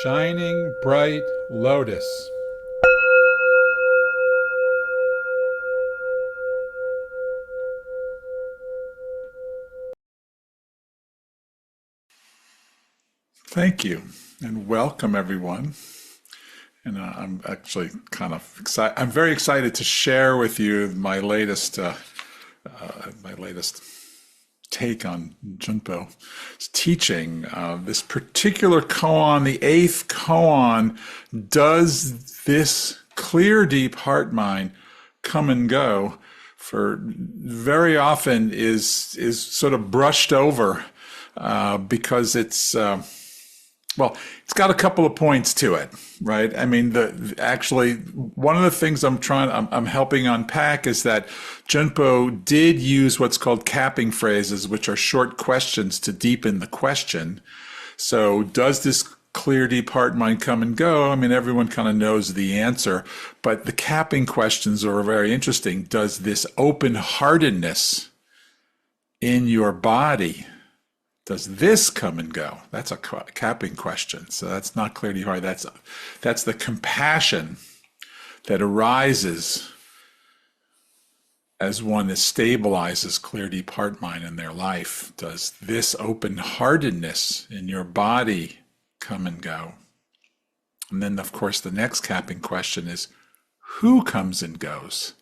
Shining bright lotus. Thank you, and welcome everyone. And I'm actually kind of excited. I'm very excited to share with you my latest take on Junpo's teaching. This particular koan, the eighth koan, does this clear, deep heart mind come and go? For very often is sort of brushed over because it's got a couple of points to it, right? I mean, actually one of the things I'm helping unpack is that Junpo did use what's called capping phrases, which are short questions to deepen the question. So does this clear, deep heart mind come and go? I mean, everyone kind of knows the answer, but the capping questions are very interesting. Does this open-heartedness in your body, does this come and go? That's a capping question. So that's not clear, deep heart. That's the compassion that arises as one stabilizes clear, deep heart mind in their life. Does this open-heartedness in your body come and go? And then, of course, the next capping question is, who comes and goes?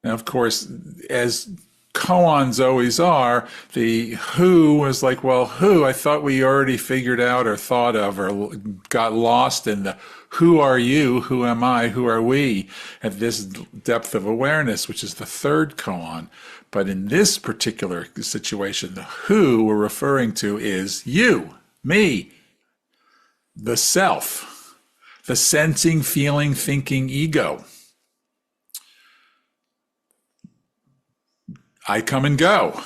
Now, of course, as koans always are, the who is like, well, who? I thought we already figured out or thought of or got lost in the who are you, who am I, who are we at this depth of awareness, which is the third koan. But in this particular situation, the who we're referring to is you, me, the self, the sensing, feeling, thinking ego. I come and go.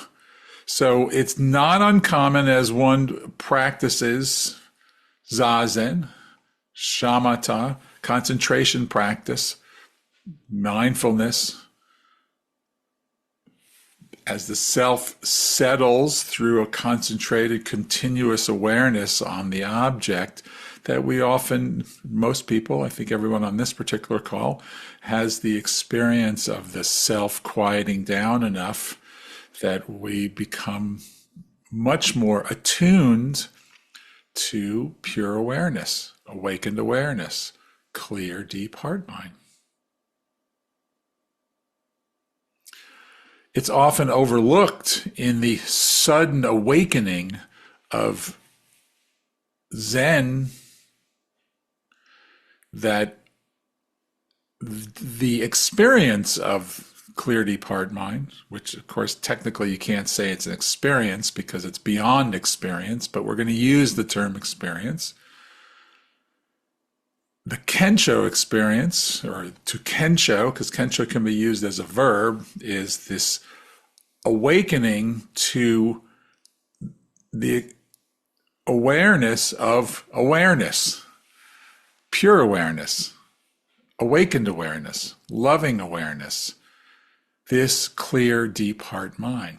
So it's not uncommon as one practices zazen, shamatha, concentration practice, mindfulness, as the self settles through a concentrated, continuous awareness on the object, that we often, most people, I think everyone on this particular call, has the experience of the self quieting down enough that we become much more attuned to pure awareness, awakened awareness, clear, deep heart mind. It's often overlooked in the sudden awakening of Zen that the experience of clear, deep heart mind, which of course technically you can't say it's an experience because it's beyond experience, but we're going to use the term experience. The kensho experience, or to kensho, because kensho can be used as a verb, is this awakening to the awareness of awareness, pure awareness, awakened awareness, loving awareness, this clear, deep heart mind.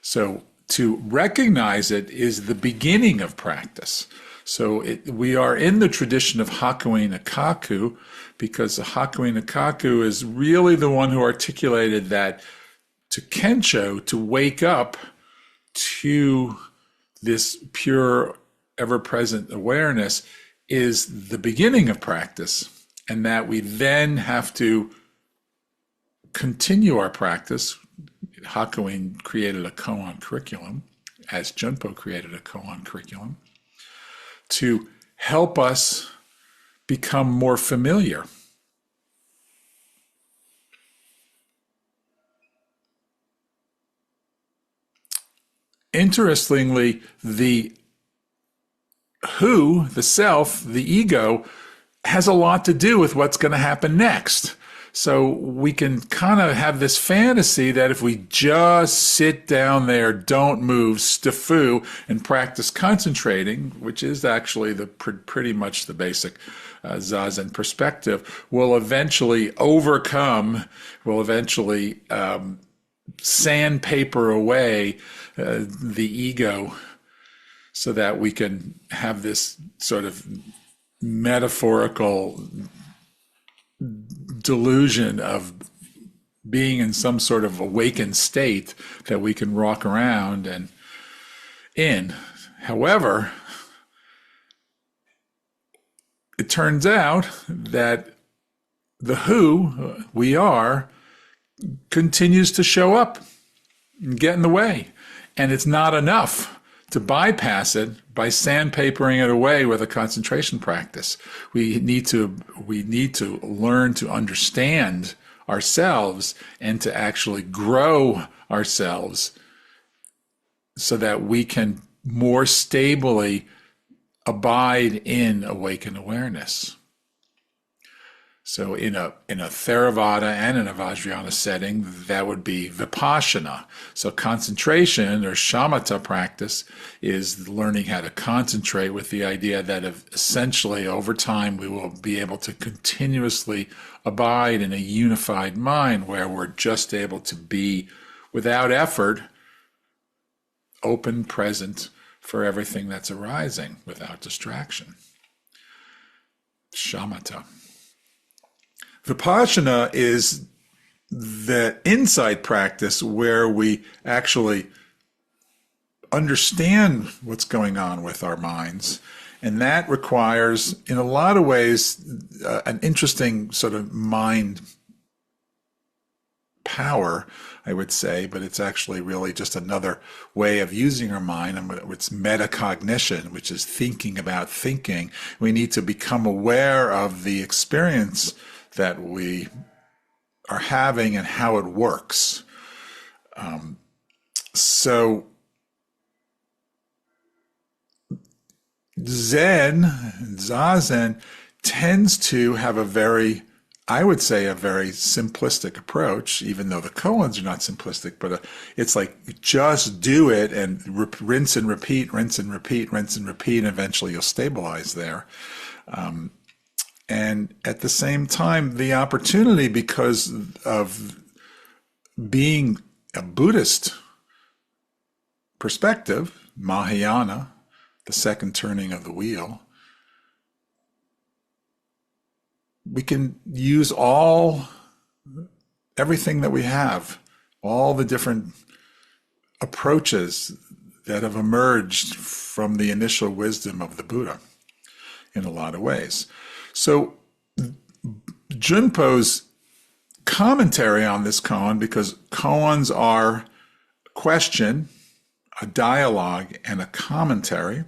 So to recognize it is the beginning of practice. So we are in the tradition of Hakuin Akaku, because Hakuin Akaku is really the one who articulated that to kensho, to wake up to this pure, ever-present awareness, is the beginning of practice, and that we then have to continue our practice. Hakuin created a koan curriculum, as Junpo created a koan curriculum, to help us become more familiar. Interestingly, the who, the self, the ego, has a lot to do with what's going to happen next. So we can kind of have this fantasy that if we just sit down there, don't move, stifu, and practice concentrating, which is actually pretty much the basic Zazen perspective, we'll eventually sandpaper away the ego's so that we can have this sort of metaphorical delusion of being in some sort of awakened state that we can walk around and in. However, it turns out that the who we are continues to show up and get in the way. And it's not enough to bypass it by sandpapering it away with a concentration practice. We need to learn to understand ourselves and to actually grow ourselves so that we can more stably abide in awakened awareness. So in a Theravada and in a Vajrayana setting, that would be vipassana. So concentration or shamatha practice is learning how to concentrate with the idea that essentially over time we will be able to continuously abide in a unified mind where we're just able to be without effort, open, present for everything that's arising without distraction. Shamatha. Vipassana is the insight practice where we actually understand what's going on with our minds. And that requires, in a lot of ways, an interesting sort of mind power, I would say, but it's actually really just another way of using our mind. And it's metacognition, which is thinking about thinking. We need to become aware of the experience that we are having and how it works. So Zazen tends to have a very, I would say, a very simplistic approach, even though the koans are not simplistic, but it's like just do it and rinse and repeat, rinse and repeat, rinse and repeat, and eventually you'll stabilize there. And at the same time, the opportunity, because of being a Buddhist perspective, Mahayana, the second turning of the wheel, we can use everything that we have, all the different approaches that have emerged from the initial wisdom of the Buddha in a lot of ways. So Junpo's commentary on this koan, because koans are a question, a dialogue, and a commentary,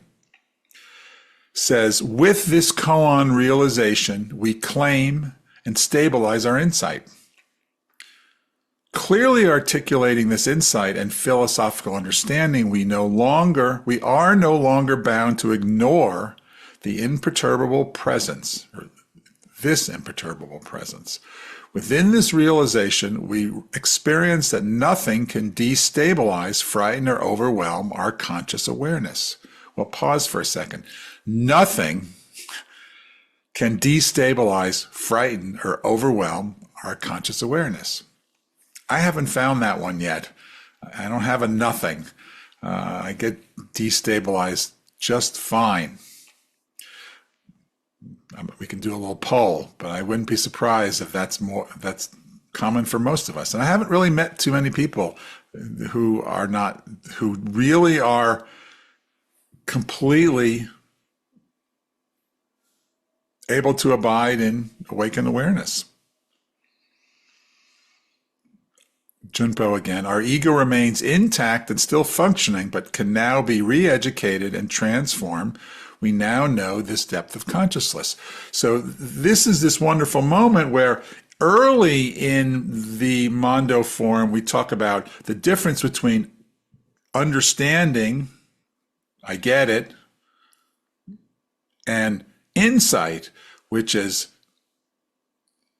says, with this koan realization, we claim and stabilize our insight. Clearly articulating this insight and philosophical understanding, we are no longer bound to ignore the imperturbable presence, or this imperturbable presence. Within this realization, we experience that nothing can destabilize, frighten, or overwhelm our conscious awareness. Well, pause for a second. Nothing can destabilize, frighten, or overwhelm our conscious awareness. I haven't found that one yet. I don't have a nothing. I get destabilized just fine. We can do a little poll, but I wouldn't be surprised if that's common for most of us. And I haven't really met too many people who really are completely able to abide in awakened awareness. Junpo again, our ego remains intact and still functioning, but can now be re-educated and transformed. We now know this depth of consciousness. So this is this wonderful moment where early in the Mondo form, we talk about the difference between understanding, I get it, and insight, which is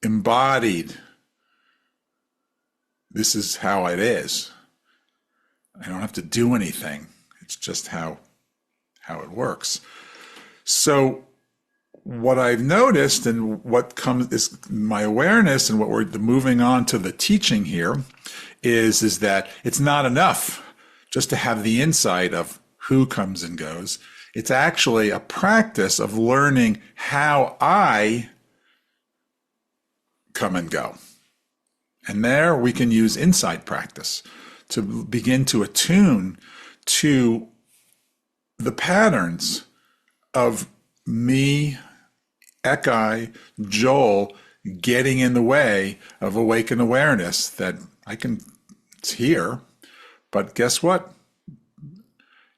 embodied. This is how it is. I don't have to do anything. It's just how it works. So what I've noticed and what comes is my awareness, and what we're moving on to the teaching here is that it's not enough just to have the insight of who comes and goes. It's actually a practice of learning how I come and go. And there we can use insight practice to begin to attune to the patterns of me, Ekai, Joel, getting in the way of awakened awareness that it's here, but guess what?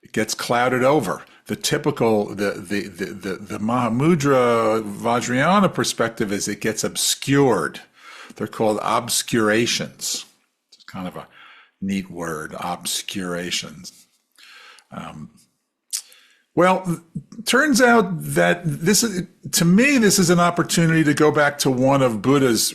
It gets clouded over. The typical, the Mahamudra Vajrayana perspective is it gets obscured. They're called obscurations. It's kind of a neat word, obscurations. Well, turns out that to me, this is an opportunity to go back to one of Buddha's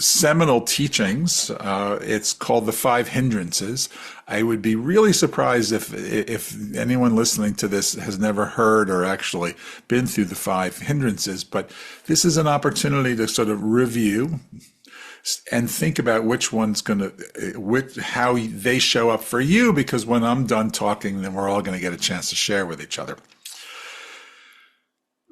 seminal teachings. It's called the Five Hindrances. I would be really surprised if anyone listening to this has never heard or actually been through the Five Hindrances, but this is an opportunity to sort of review and think about which one's how they show up for you, because when I'm done talking, then we're all going to get a chance to share with each other.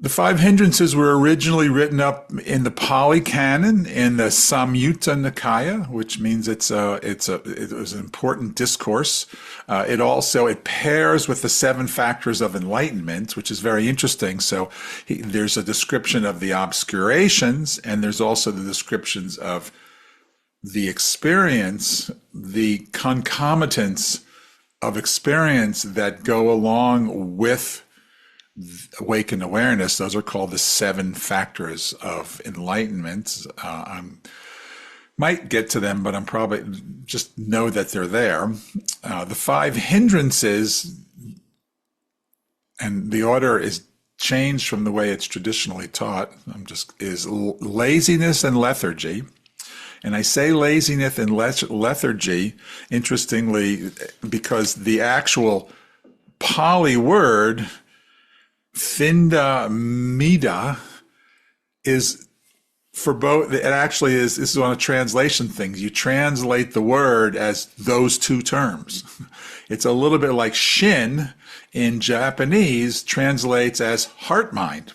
The Five Hindrances were originally written up in the Pali Canon in the Samyutta Nikaya, which means it was an important discourse. It pairs with the 7 factors of enlightenment, which is very interesting. So there's a description of the obscurations, and there's also the descriptions of the experience, the concomitants of experience that go along with awakened awareness. Those are called the 7 factors of enlightenment. I might get to them, but I'm probably just know that they're there. The 5 hindrances, and the order is changed from the way it's traditionally taught, is laziness and lethargy. And I say laziness and lethargy, interestingly, because the actual Pali word Thinda Mida is for both. It actually is. This is on a translation thing. You translate the word as those 2 terms. It's a little bit like shin in Japanese translates as heart mind.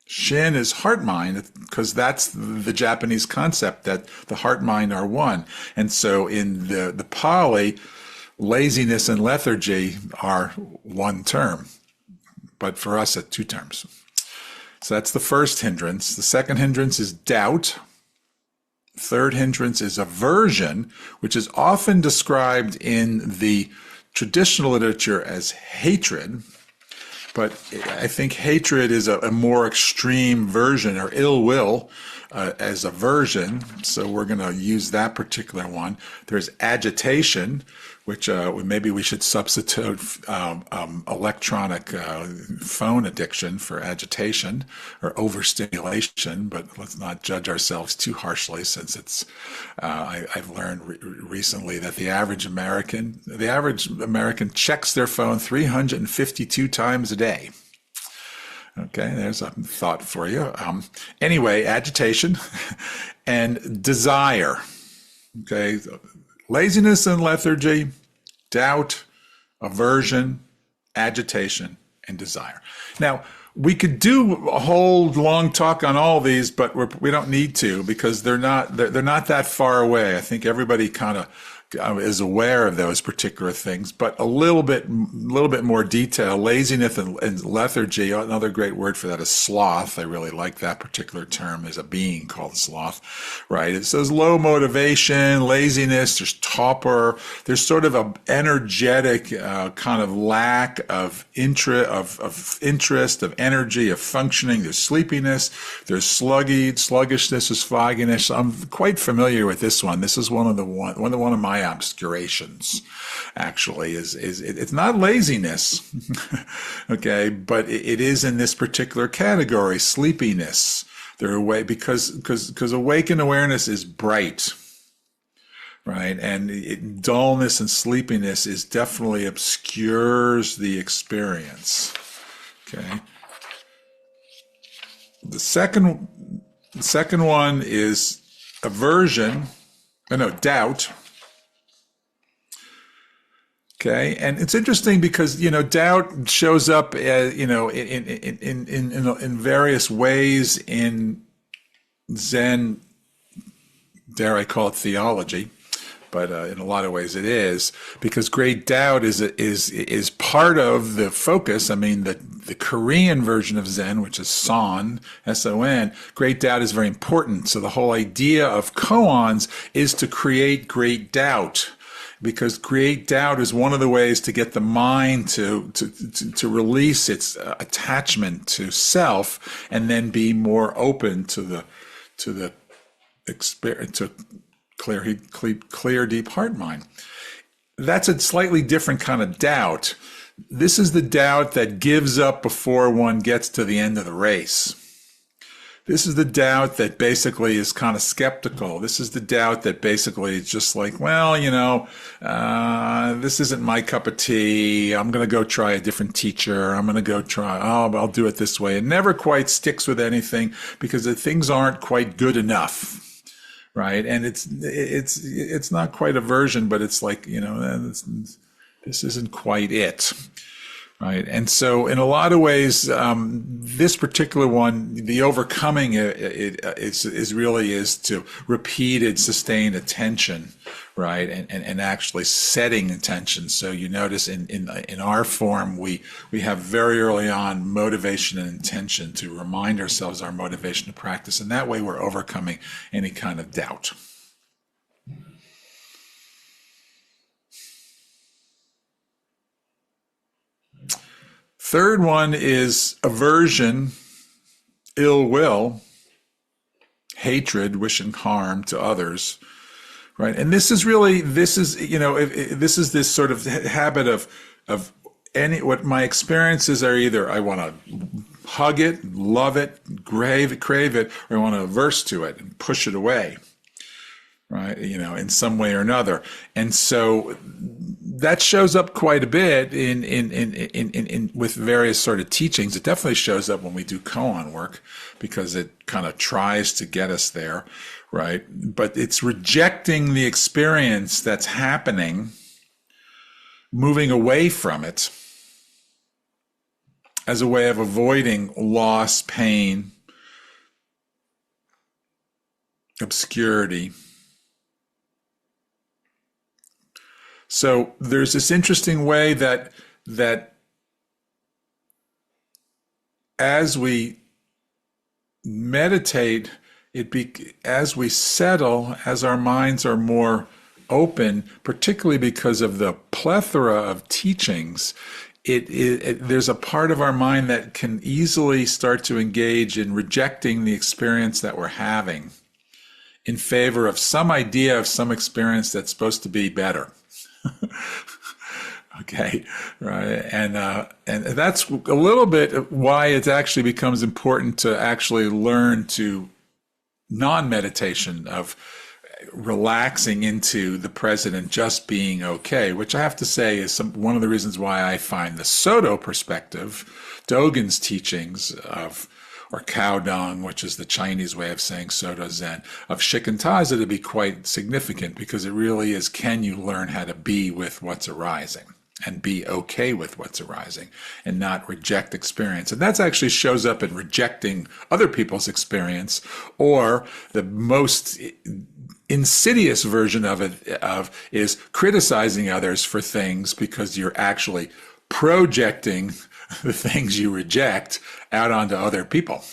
Shin is heart mind because that's the Japanese concept that the heart mind are one. And so in the Pali, laziness and lethargy are one term, but for us at 2 terms. So that's the first hindrance. The second hindrance is doubt. Third hindrance is aversion, which is often described in the traditional literature as hatred. But I think hatred is a more extreme version, or ill will as aversion. So we're going to use that particular one. There's agitation, which maybe we should substitute electronic phone addiction for agitation or overstimulation, but let's not judge ourselves too harshly, since it's I've learned recently that the average American checks their phone 352 times a day. Okay, there's a thought for you. Anyway, agitation and desire. Okay, laziness and lethargy, doubt, aversion, agitation, and desire. Now, we could do a whole long talk on all these, but we don't need to, because they're not that far away. I think everybody kind of is aware of those particular things, but a little bit more detail. Laziness and lethargy, another great word for that is sloth. I really like that particular term. There's a being called sloth, right? It says low motivation, laziness, there's torpor, there's sort of an energetic kind of lack of interest, of energy, of functioning. There's sleepiness, there's sluggishness, there's fogginess. I'm quite familiar with this one. This is one of my obscurations, actually. It's not laziness, okay, but it is in this particular category, sleepiness. They're away because awakened awareness is bright, right? And dullness and sleepiness is definitely obscures the experience, okay? The second one is aversion, doubt. Okay, and it's interesting because doubt shows up in various ways in Zen, dare I call it theology, but in a lot of ways it is, because great doubt is part of the focus. I mean, the Korean version of Zen, which is Son, S-O-N, great doubt is very important. So the whole idea of koans is to create great doubt, because create doubt is one of the ways to get the mind to release its attachment to self, and then be more open to the experience, to clear deep heart mind. That's a slightly different kind of doubt. This is the doubt that gives up before one gets to the end of the race. This is the doubt that basically is kind of skeptical. This is the doubt that basically is just like, well, this isn't my cup of tea. I'm going to go try a different teacher. I'm going to go try, I'll do it this way. It never quite sticks with anything because the things aren't quite good enough, right? And it's not quite aversion, but it's like, this isn't quite it. Right. And so in a lot of ways, this particular one, the overcoming is really to repeated, sustained attention, right? And actually setting attention. So you notice in our form, we have very early on motivation and intention to remind ourselves our motivation to practice. And that way we're overcoming any kind of doubt. Third one is aversion, ill will, hatred, wishing harm to others, right? And this is this sort of habit of what my experiences are. Either I want to hug it, love it, crave it, or I want to averse to it and push it away, right? In some way or another. And so that shows up quite a bit in with various sort of teachings. It definitely shows up when we do koan work because it kind of tries to get us there, right? But it's rejecting the experience that's happening, moving away from it as a way of avoiding loss, pain, obscurity. So there's this interesting way that as we meditate, as we settle, as our minds are more open, particularly because of the plethora of teachings, there's a part of our mind that can easily start to engage in rejecting the experience that we're having in favor of some idea of some experience that's supposed to be better. Okay, right, and that's a little bit why it actually becomes important to actually learn to non-meditation, of relaxing into the present and just being okay, which I have to say is one of the reasons why I find the Soto perspective, Dogen's teachings or cow dung, which is the Chinese way of saying Soto Zen, of shikantaza to be quite significant, because it really is, can you learn how to be with what's arising and be okay with what's arising and not reject experience? And that actually shows up in rejecting other people's experience, or the most insidious version of it is criticizing others for things, because you're actually projecting the things you reject out onto other people,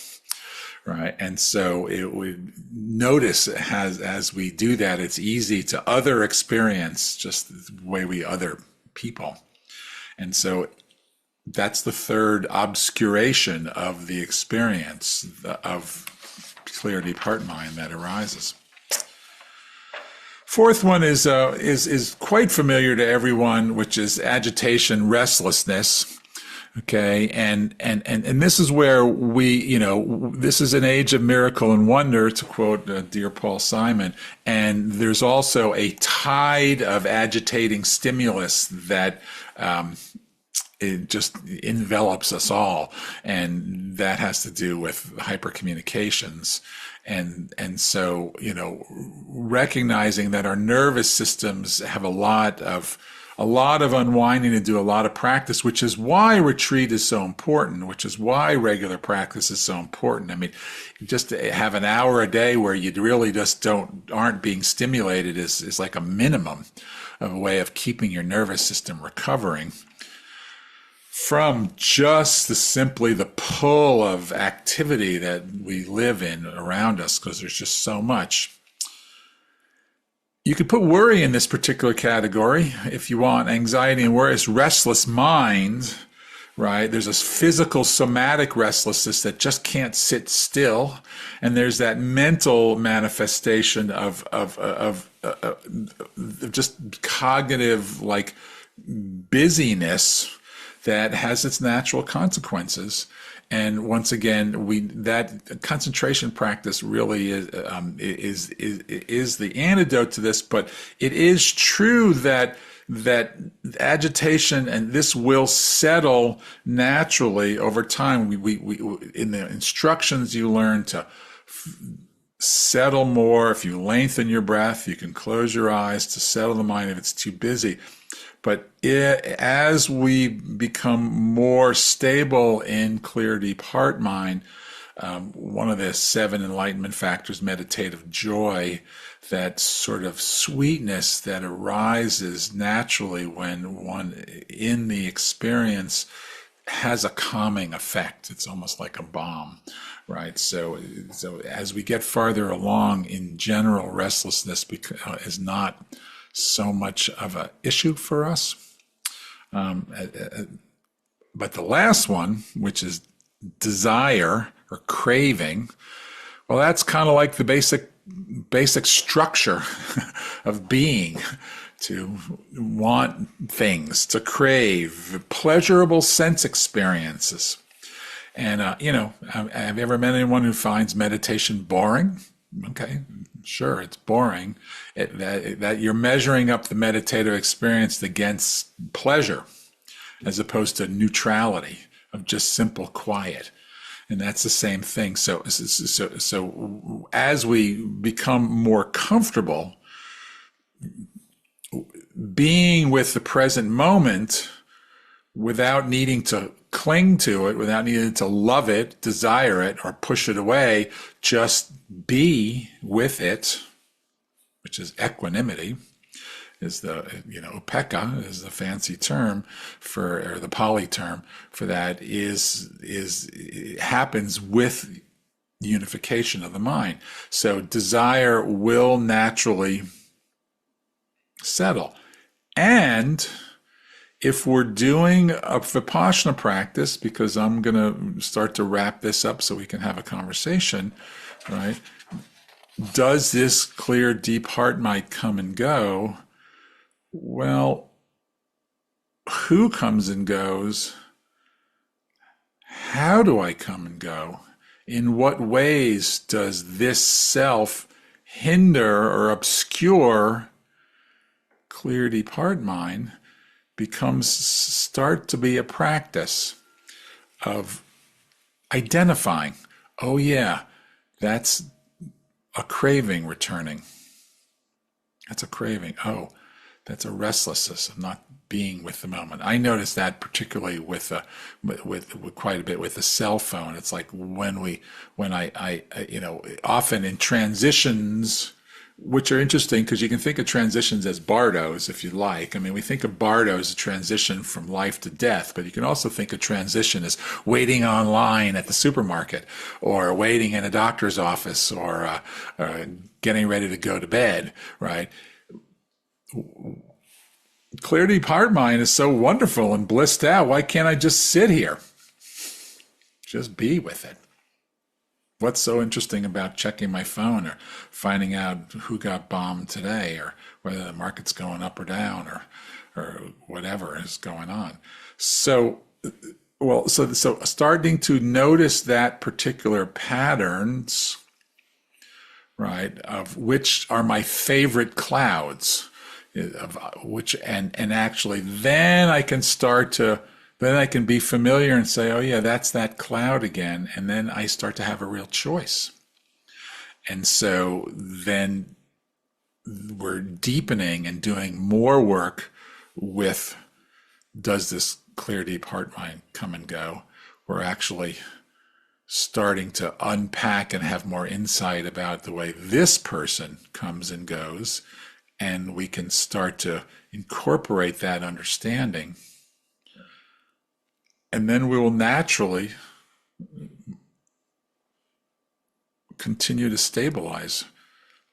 right? And so it would notice as we do that, it's easy to other experience just the way we other people. And so that's the third obscuration of the experience of clear deep heart mind that arises. Fourth one is quite familiar to everyone, which is agitation, restlessness. Okay, and this is where this is an age of miracle and wonder, to quote dear Paul Simon, and there's also a tide of agitating stimulus that it just envelops us all, and that has to do with hypercommunications. And so, recognizing that our nervous systems have a lot of a lot of unwinding to do, a lot of practice, which is why retreat is so important, which is why regular practice is so important. I mean, just to have an hour a day where you really just aren't being stimulated is like a minimum of a way of keeping your nervous system recovering from just simply the pull of activity that we live in around us, because there's just so much. You could put worry in this particular category if you want. Anxiety and worry is restless mind, right? There's a physical somatic restlessness that just can't sit still. And there's that mental manifestation of just cognitive like busyness that has its natural consequences. And once again, that concentration practice really is the antidote to this. But it is true that agitation and this will settle naturally over time. We in the instructions you learn to settle more. If you lengthen your breath, you can close your eyes to settle the mind if it's too busy. But as we become more stable in clear, deep heart mind, one of the 7 enlightenment factors, meditative joy, that sort of sweetness that arises naturally when one in the experience has a calming effect. It's almost like a balm, right? So as we get farther along, in general, restlessness is not so much of an issue for us. But the last one, which is desire or craving, well, that's kind of like the basic structure of being, to want things, to crave pleasurable sense experiences. And, have you ever met anyone who finds meditation boring? Okay, sure, it's boring. That you're measuring up the meditative experience against pleasure, as opposed to neutrality of just simple quiet. And that's the same thing. So as we become more comfortable being with the present moment without needing to cling to it, without needing to love it, desire it, or push it away, just be with it, which is equanimity, is the, upekkha is the fancy term for, or the Pali term for that, it happens with unification of the mind. So desire will naturally settle. And if we're doing a vipassana practice, because I'm going to start to wrap this up so we can have a conversation, right? Does this clear, deep heart mind come and go? Well, who comes and goes? How do I come and go? In what ways does this self hinder or obscure clear, deep heart mind? Start to be a practice of identifying, oh yeah, that's a craving returning. That's a craving. Oh, that's a restlessness of not being with the moment. I notice that particularly with quite a bit with the cell phone. It's like when I often in transitions, which are interesting because you can think of transitions as bardos if you like. I mean, we think of bardo as a transition from life to death, but you can also think of transition as waiting online at the supermarket, or waiting in a doctor's office, or getting ready to go to bed, right? Clear, deep heart mind is so wonderful and blissed out. Why can't I just sit here? Just be with it. What's so interesting about checking my phone or finding out who got bombed today, or whether the market's going up or down, or whatever is going on? So starting to notice that particular patterns, right, of which are my favorite clouds, of which, and actually then I can be familiar and say, oh yeah, that's that cloud again. And then I start to have a real choice. And so then we're deepening and doing more work with does this clear, deep heart mind come and go, we're actually starting to unpack and have more insight about the way this person comes and goes, and we can start to incorporate that understanding. And then we will naturally continue to stabilize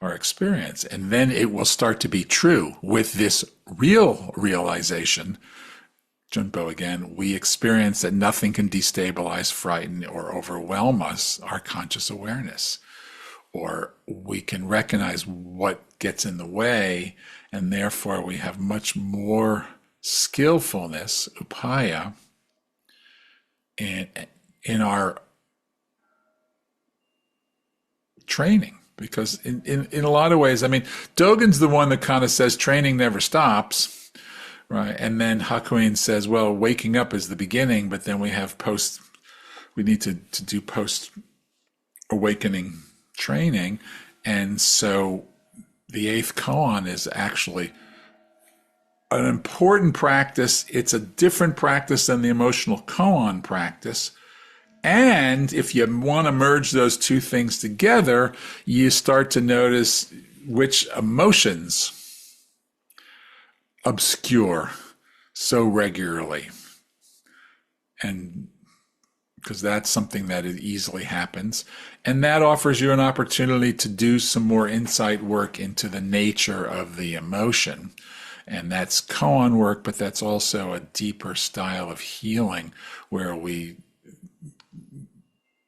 our experience. And then it will start to be true with this real realization. Junpo again, we experience that nothing can destabilize, frighten, or overwhelm us, our conscious awareness. Or we can recognize what gets in the way, and therefore we have much more skillfulness, upaya, in our training. Because in a lot of ways, I mean, Dogen's the one that kind of says training never stops, right? And then Hakuin says, well, waking up is the beginning, but then we have we need to do post-awakening training. And so the eighth koan is actually an important practice. It's a different practice than the emotional koan practice. And if you want to merge those two things together, you start to notice which emotions obscure so regularly. And because that's something that easily happens. And that offers you an opportunity to do some more insight work into the nature of the emotion. And that's koan work, but that's also a deeper style of healing where we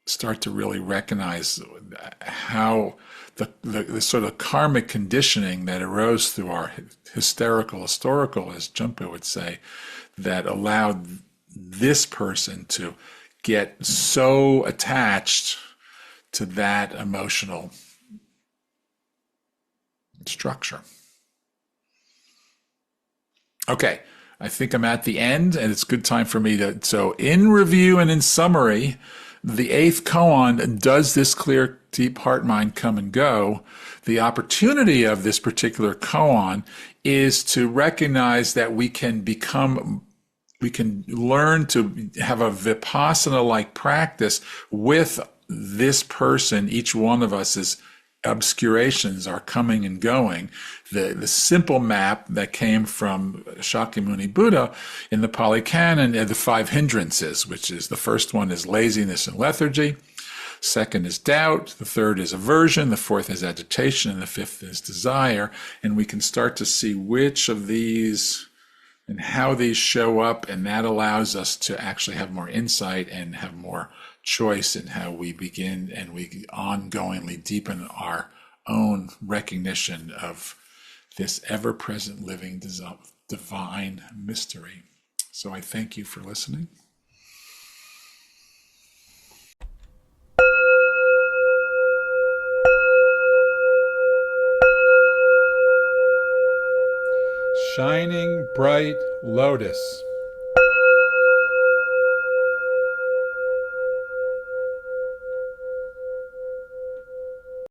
start to really recognize how the sort of karmic conditioning that arose through our historical, as Junpo would say, that allowed this person to get so attached to that emotional structure. Okay, I think I'm at the end, and it's a good time for me to, so in review and in summary, the eighth koan, does this clear, deep heart mind come and go? The opportunity of this particular koan is to recognize that we can learn to have a vipassana-like practice with this person. Each one of us is obscurations are coming and going. The simple map that came from Shakyamuni Buddha in the Pali Canon are the five hindrances, which is the first one is laziness and lethargy. Second is doubt. The third is aversion. The fourth is agitation. And the fifth is desire. And we can start to see which of these and how these show up. And that allows us to actually have more insight and have more choice in how we begin, and we ongoingly deepen our own recognition of this ever-present living divine mystery. So I thank you for listening. Shining bright lotus.